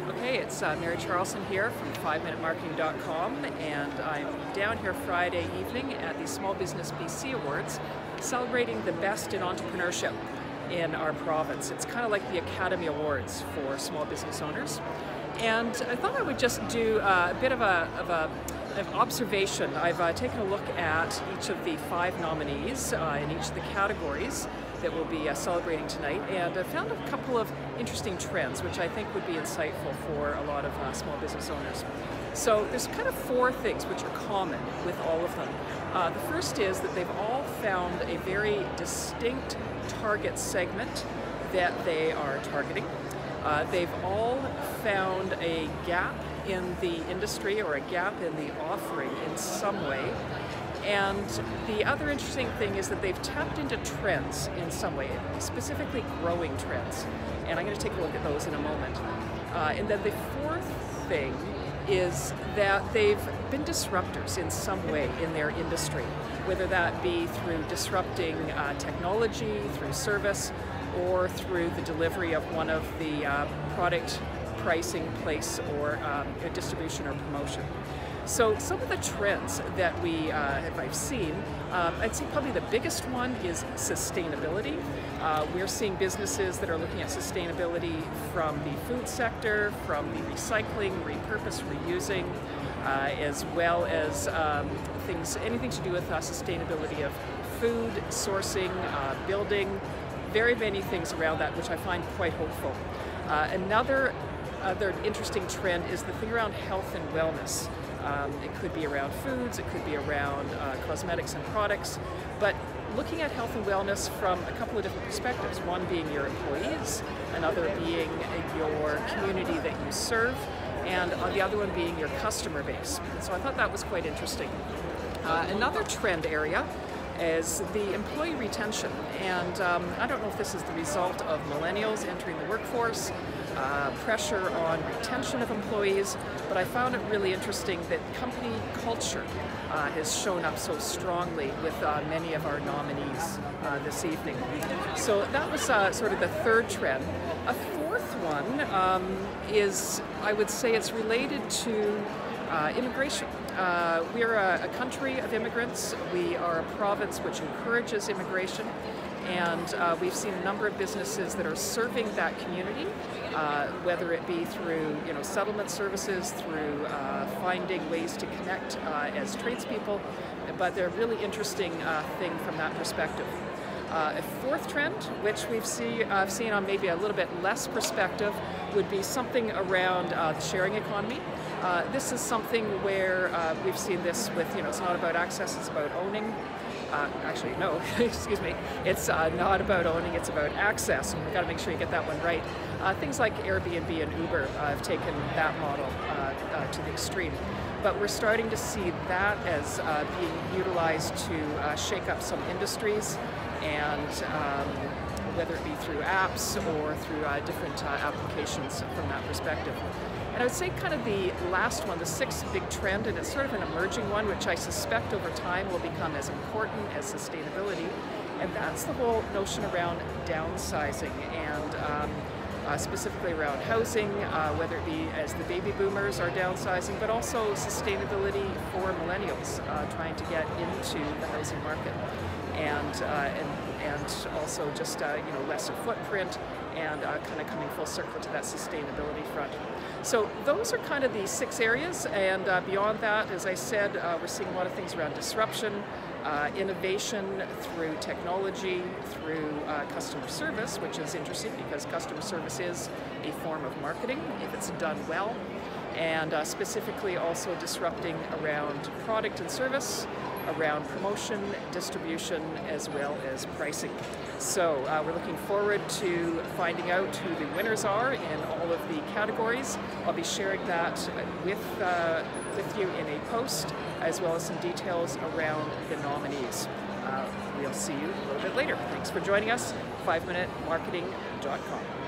Okay, it's Mary Charlson here from 5minutemarketing.com, and I'm down here Friday evening at the Small Business BC Awards, celebrating the best in entrepreneurship in our province. It's kind of like the Academy Awards for small business owners. And I thought I would just do a bit of an observation. I've taken a look at each of the 5 nominees in each of the categories that we'll be celebrating tonight, and I found a couple of interesting trends which I think would be insightful for a lot of small business owners. So there's kind of 4 things which are common with all of them. The first is that they've all found a very distinct target segment that they are targeting. They've all found a gap in the industry or a gap in the offering in some way. And the other interesting thing is that they've tapped into trends in some way, specifically growing trends. And I'm going to take a look at those in a moment. And then the 4th thing is that they've been disruptors in some way in their industry, whether that be through disrupting technology, through service, or through the delivery of one of the product pricing, place, or distribution or promotion. So some of the trends that I've seen, I'd say probably the biggest one is sustainability. We're seeing businesses that are looking at sustainability from the food sector, from the recycling, repurpose, reusing, as well as anything to do with sustainability of food, sourcing, building, very many things around that, which I find quite hopeful. Another interesting trend is the thing around health and wellness. It could be around foods, it could be around cosmetics and products, but looking at health and wellness from a couple of different perspectives, one being your employees, another being your community that you serve, and the other one being your customer base. So I thought that was quite interesting. Another trend area is the employee retention, and I don't know if this is the result of millennials entering the workforce, pressure on retention of employees, but I found it really interesting that company culture has shown up so strongly with many of our nominees this evening. So that was sort of the 3rd trend. A 4th one is, I would say it's related to immigration. We're a country of immigrants. We are a province which encourages immigration, and we've seen a number of businesses that are serving that community, whether it be through settlement services, through finding ways to connect as tradespeople, but they're a really interesting thing from that perspective. A 4th trend, which I've seen on maybe a little bit less perspective, would be something around the sharing economy. This is something where we've seen this with, it's not about access, it's about owning. Actually, no, excuse me, it's not about owning, it's about access, and we've got to make sure you get that one right. Things like Airbnb and Uber have taken that model to the extreme. But we're starting to see that as being utilized to shake up some industries, and whether it be through apps or through different applications from that perspective. And I would say kind of the last one, the 6th big trend, and it's sort of an emerging one, which I suspect over time will become as important as sustainability, and that's the whole notion around downsizing, and specifically around housing, whether it be as the baby boomers are downsizing, but also sustainability for millennials trying to get into the housing market, and also just lesser footprint, and kind of coming full circle to that sustainability front. So those are kind of the 6 areas, and beyond that, as I said, we're seeing a lot of things around disruption, innovation through technology, through customer service, which is interesting because customer service is a form of marketing if it's done well, and specifically also disrupting around product and service, around promotion, distribution, as well as pricing. So we're looking forward to finding out who the winners are in all of the categories. I'll be sharing that with you in a post, as well as some details around the nominees. We'll see you a little bit later. Thanks for joining us, 5minutemarketing.com.